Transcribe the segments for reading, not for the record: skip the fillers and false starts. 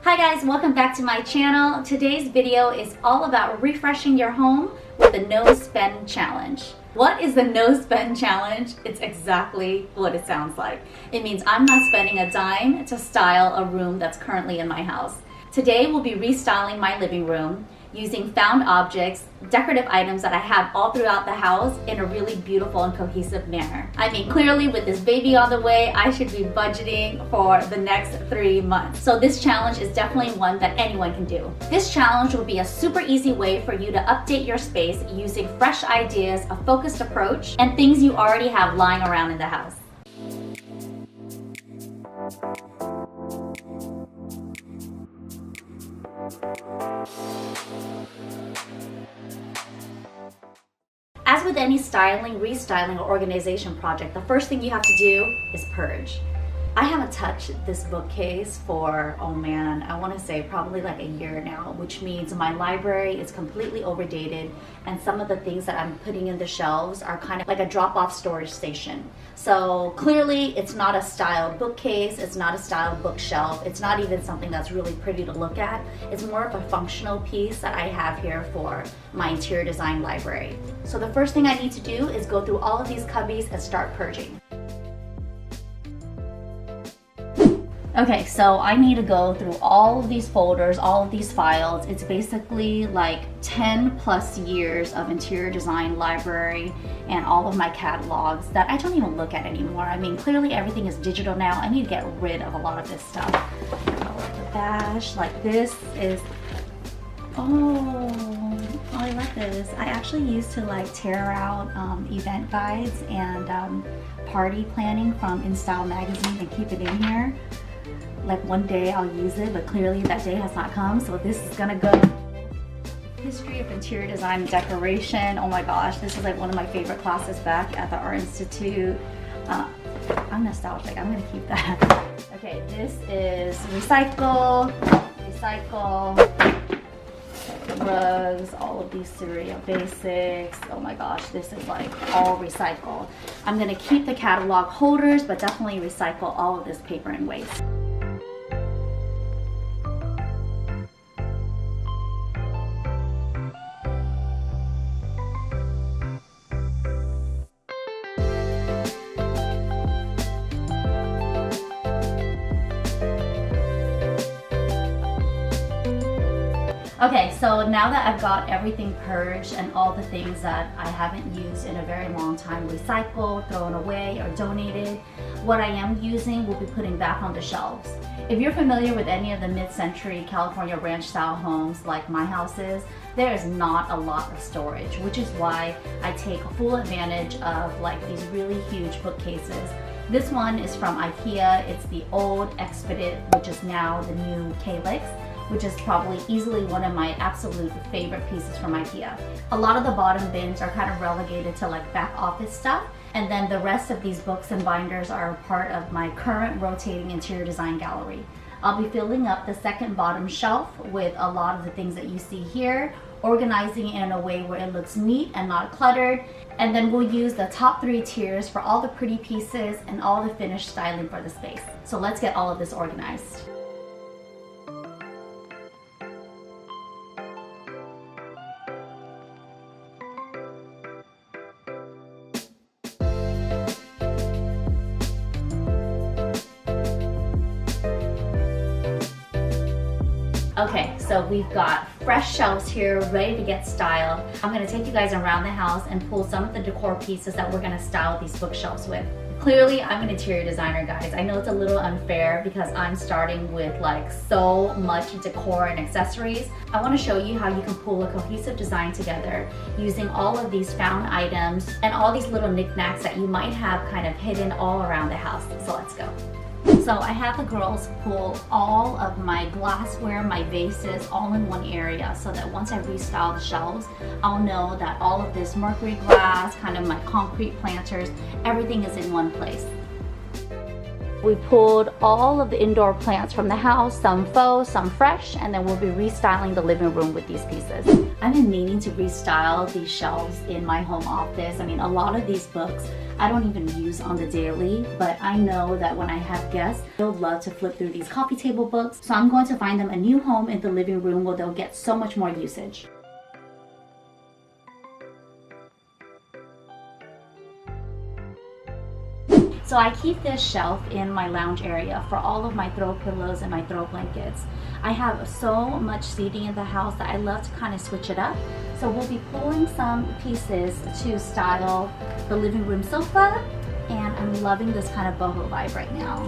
Hi guys, welcome back to my channel. Today's video is all about refreshing your home with the no spend challenge. What is the no spend challenge? It's exactly what it sounds like. It means I'm not spending a dime to style a room that's currently in my house. Today we'll be restyling my living room using found objects, decorative items that I have all throughout the house in a really beautiful and cohesive manner. I mean, clearly with this baby on the way, I should be budgeting for the next 3 months. So this challenge is definitely one that anyone can do. This challenge will be a super easy way for you to update your space using fresh ideas, a focused approach, and things you already have lying around in the house. As with any styling, restyling, or organization project, the first thing you have to do is purge. I haven't touched this bookcase for, oh man, I want to say probably like a year now, which means my library is completely overdated and some of the things that I'm putting in the shelves are kind of like a drop-off storage station. So clearly it's not a styled bookcase, it's not a styled bookshelf, it's not even something that's really pretty to look at. It's more of a functional piece that I have here for my interior design library. So the first thing I need to do is go through all of these cubbies and start purging. Okay, so I need to go through all of these folders, all of these files. It's basically like 10 plus years of interior design library and all of my catalogs that I don't even look at anymore. I mean, clearly everything is digital now. I need to get rid of a lot of this stuff. The bash, like this is, oh, I love this. I actually used to like tear out event guides and party planning from InStyle magazine and keep it in here. Like one day I'll use it, but clearly that day has not come, so this is gonna go. History of interior design and decoration. Oh my gosh, this is like one of my favorite classes back at the Art Institute. I'm nostalgic, I'm gonna keep that. Okay, this is recycle, rugs, all of these Syria basics. Oh my gosh, this is like all recycle. I'm gonna keep the catalog holders, but definitely recycle all of this paper and waste. Okay, so now that I've got everything purged and all the things that I haven't used in a very long time recycled, thrown away, or donated, what I am using will be putting back on the shelves. If you're familiar with any of the mid-century California ranch style homes like my house is, there is not a lot of storage, which is why I take full advantage of like these really huge bookcases. This one is from IKEA. It's the old Expedit, which is now the new Calyx, which is probably easily one of my absolute favorite pieces from IKEA. A lot of the bottom bins are kind of relegated to like back office stuff, and then the rest of these books and binders are a part of my current rotating interior design gallery. I'll be filling up the second bottom shelf with a lot of the things that you see here, organizing it in a way where it looks neat and not cluttered, and then we'll use the top 3 tiers for all the pretty pieces and all the finished styling for the space. So let's get all of this organized. Okay, so we've got fresh shelves here ready to get styled. I'm gonna take you guys around the house and pull some of the decor pieces that we're gonna style these bookshelves with. Clearly, I'm an interior designer, guys. I know it's a little unfair because I'm starting with like so much decor and accessories. I wanna show you how you can pull a cohesive design together using all of these found items and all these little knickknacks that you might have kind of hidden all around the house. So let's go. So I have the girls pull all of my glassware, my vases, all in one area so that once I restyle the shelves, I'll know that all of this mercury glass, kind of my concrete planters, everything is in one place. We pulled all of the indoor plants from the house, some faux, some fresh, and then we'll be restyling the living room with these pieces. I've been meaning to restyle these shelves in my home office. I mean, a lot of these books I don't even use on the daily, but I know that when I have guests, they'll love to flip through these coffee table books. So I'm going to find them a new home in the living room where they'll get so much more usage. So I keep this shelf in my lounge area for all of my throw pillows and my throw blankets. I have so much seating in the house that I love to kind of switch it up. So we'll be pulling some pieces to style the living room sofa, and I'm loving this kind of boho vibe right now.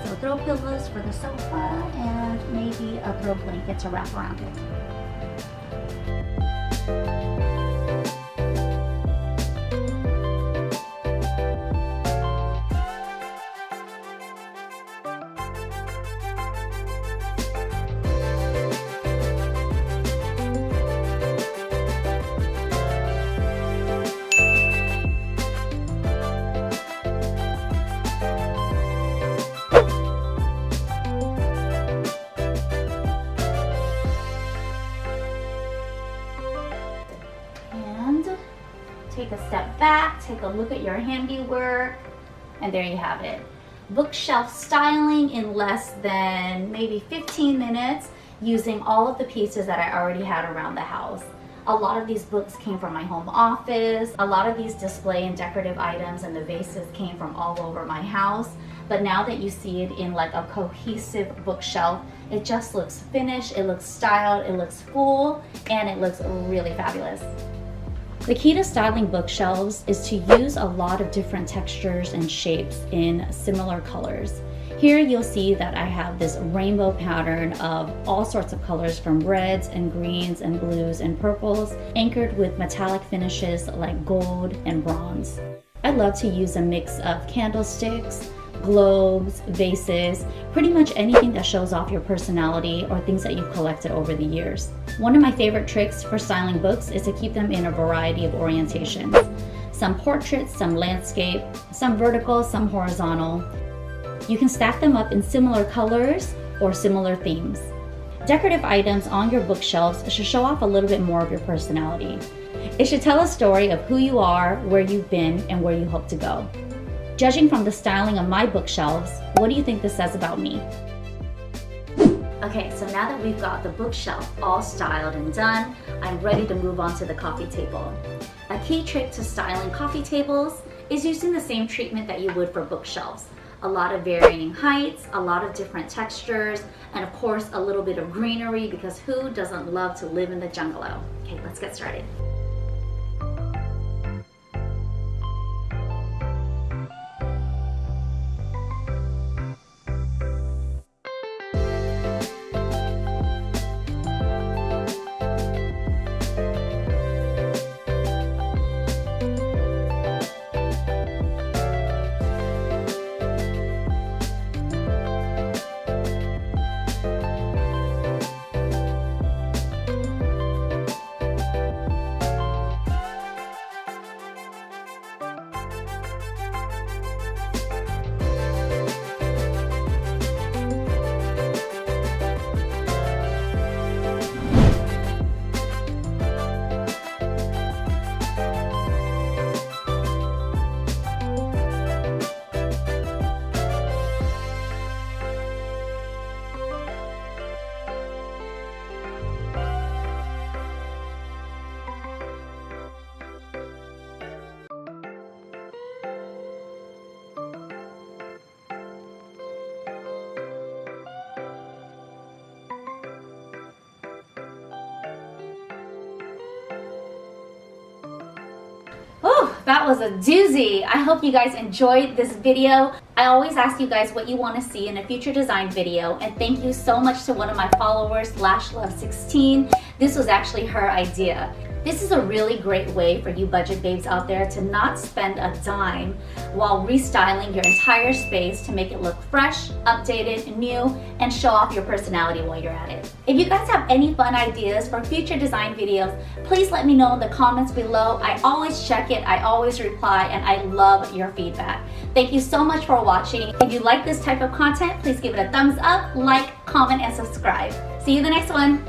So throw pillows for the sofa and maybe a throw blanket to wrap around it. Take a step back, take a look at your handiwork, and there you have it. Bookshelf styling in less than maybe 15 minutes using all of the pieces that I already had around the house. A lot of these books came from my home office. A lot of these display and decorative items and the vases came from all over my house. But now that you see it in like a cohesive bookshelf, it just looks finished, it looks styled, it looks full, and it looks really fabulous. The key to styling bookshelves is to use a lot of different textures and shapes in similar colors. Here you'll see that I have this rainbow pattern of all sorts of colors from reds and greens and blues and purples, anchored with metallic finishes like gold and bronze. I love to use a mix of candlesticks, globes, vases, pretty much anything that shows off your personality or things that you've collected over the years. One of my favorite tricks for styling books is to keep them in a variety of orientations. Some portraits, some landscape, some vertical, some horizontal. You can stack them up in similar colors or similar themes. Decorative items on your bookshelves should show off a little bit more of your personality. It should tell a story of who you are, where you've been, and where you hope to go. Judging from the styling of my bookshelves, what do you think this says about me? Okay, so now that we've got the bookshelf all styled and done, I'm ready to move on to the coffee table. A key trick to styling coffee tables is using the same treatment that you would for bookshelves. A lot of varying heights, a lot of different textures, and of course a little bit of greenery, because who doesn't love to live in the jungle? Okay, let's get started. Oh, that was a doozy. I hope you guys enjoyed this video. I always ask you guys what you want to see in a future design video, and thank you so much to one of my followers, LashLove16. This was actually her idea. This is a really great way for you budget babes out there to not spend a dime while restyling your entire space to make it look fresh, updated, new, and show off your personality while you're at it. If you guys have any fun ideas for future design videos, please let me know in the comments below. I always check it, I always reply, and I love your feedback. Thank you so much for watching. If you like this type of content, please give it a thumbs up, like, comment, and subscribe. See you in the next one.